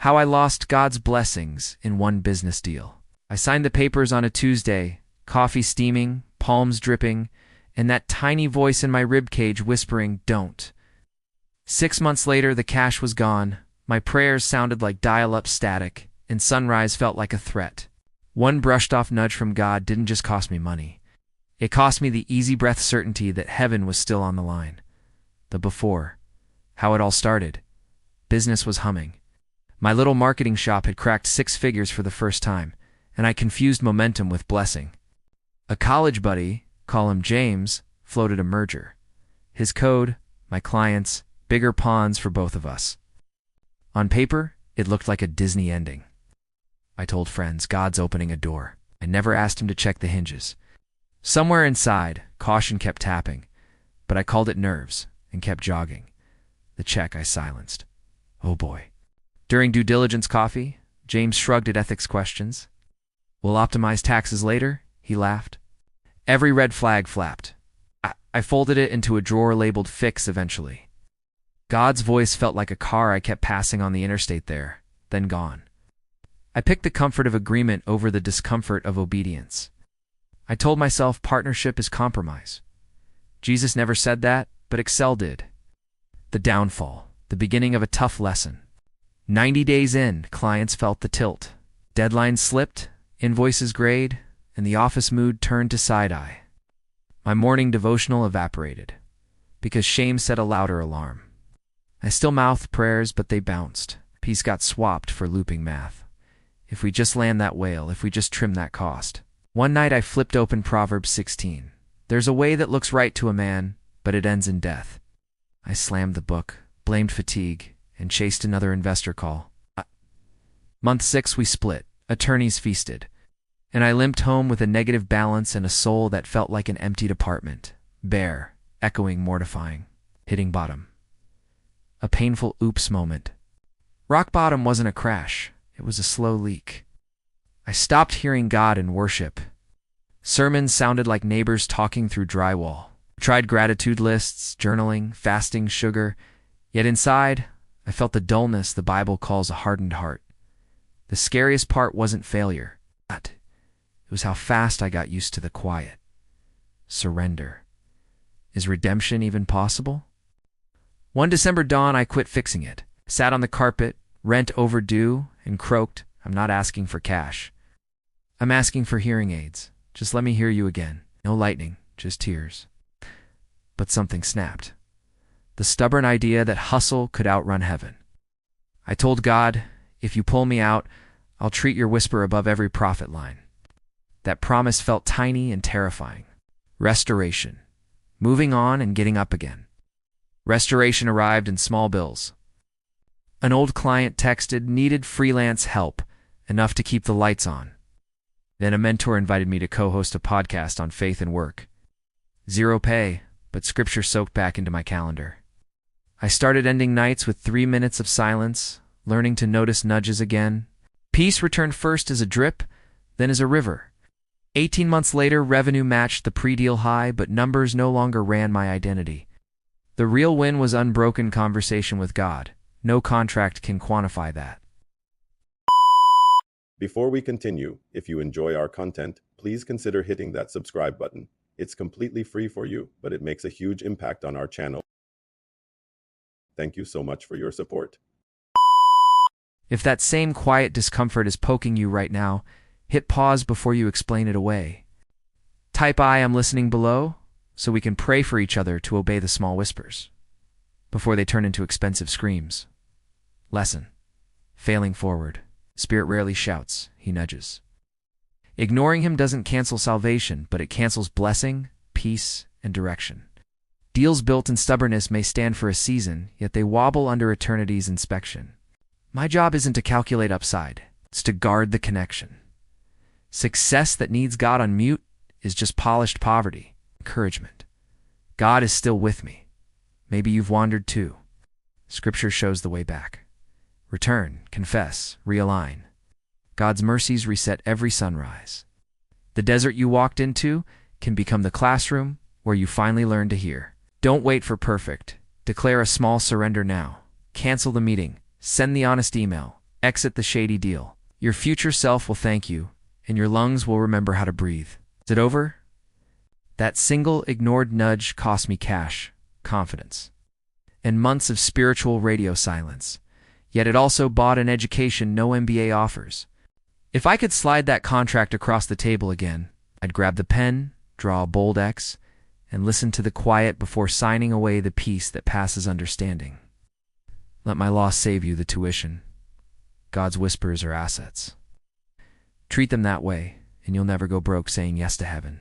How I lost God's blessings in one business deal. I signed the papers on a Tuesday, coffee steaming, palms dripping, and that tiny voice in my ribcage whispering, "Don't." 6 months later, the cash was gone. My prayers sounded like dial-up static, and sunrise felt like a threat. One brushed-off nudge from God didn't just cost me money. It cost me the easy breath certainty that heaven was still on the line. The before. How it all started. Business was humming. My little marketing shop had cracked 6 figures for the first time, and I confused momentum with blessing. A college buddy, call him James, floated a merger. His code, my clients, bigger pawns for both of us. On paper, it looked like a Disney ending. I told friends, God's opening a door. I never asked him to check the hinges. Somewhere inside, caution kept tapping, but I called it nerves and kept jogging. The check I silenced. Oh boy. During due diligence coffee, James shrugged at ethics questions. "We'll optimize taxes later," he laughed. Every red flag flapped. I folded it into a drawer labeled fix eventually. God's voice felt like a car I kept passing on the interstate there, then gone. I picked the comfort of agreement over the discomfort of obedience. I told myself partnership is compromise. Jesus never said that, but Excel did. The downfall, the beginning of a tough lesson. 90 days in, clients felt the tilt. Deadlines slipped, invoices grayed, and the office mood turned to side-eye. My morning devotional evaporated, because shame set a louder alarm. I still mouthed prayers, but they bounced. Peace got swapped for looping math. If we just land that whale, if we just trim that cost. One night I flipped open Proverbs 16. There's a way that looks right to a man, but it ends in death. I slammed the book, blamed fatigue, and chased another investor call. Month 6 we split, attorneys feasted, and I limped home with a negative balance and a soul that felt like an emptied apartment, bare, echoing, mortifying, hitting bottom. A painful oops moment. Rock bottom wasn't a crash, it was a slow leak. I stopped hearing God in worship. Sermons sounded like neighbors talking through drywall. Tried gratitude lists, journaling, fasting, sugar, yet inside, I felt the dullness the Bible calls a hardened heart. The scariest part wasn't failure. It was how fast I got used to the quiet. Surrender. Is redemption even possible? One December dawn, I quit fixing it. Sat on the carpet, rent overdue, and croaked, "I'm not asking for cash. I'm asking for hearing aids. Just let me hear you again. No lightning, just tears." But something snapped. The stubborn idea that hustle could outrun heaven. I told God, "If you pull me out, I'll treat your whisper above every profit line." That promise felt tiny and terrifying. Restoration. Moving on and getting up again. Restoration arrived in small bills. An old client texted, needed freelance help, enough to keep the lights on. Then a mentor invited me to co-host a podcast on faith and work. Zero pay, but scripture soaked back into my calendar. I started ending nights with 3 minutes of silence, learning to notice nudges again. Peace returned first as a drip, then as a river. 18 months later, revenue matched the pre-deal high, but numbers no longer ran my identity. The real win was unbroken conversation with God. No contract can quantify that. Before we continue, if you enjoy our content, please consider hitting that subscribe button. It's completely free for you, but it makes a huge impact on our channel. Thank you so much for your support. If that same quiet discomfort is poking you right now, hit pause before you explain it away. Type "I am listening" below, so we can pray for each other to obey the small whispers, before they turn into expensive screams. Lesson. Failing forward. Spirit rarely shouts, he nudges. Ignoring him doesn't cancel salvation, but it cancels blessing, peace, and direction. Deals built in stubbornness may stand for a season, yet they wobble under eternity's inspection. My job isn't to calculate upside, it's to guard the connection. Success that needs God on mute is just polished poverty, encouragement. God is still with me. Maybe you've wandered too. Scripture shows the way back. Return, confess, realign. God's mercies reset every sunrise. The desert you walked into can become the classroom where you finally learn to hear. Don't wait for perfect. Declare a small surrender now. Cancel the meeting. Send the honest email. Exit the shady deal. Your future self will thank you, and your lungs will remember how to breathe. Is it over? That single ignored nudge cost me cash, confidence, and months of spiritual radio silence. Yet it also bought an education no MBA offers. If I could slide that contract across the table again, I'd grab the pen, draw a bold X, and listen to the quiet before signing away the peace that passes understanding. Let my loss save you the tuition. God's whispers are assets. Treat them that way, and you'll never go broke saying yes to heaven.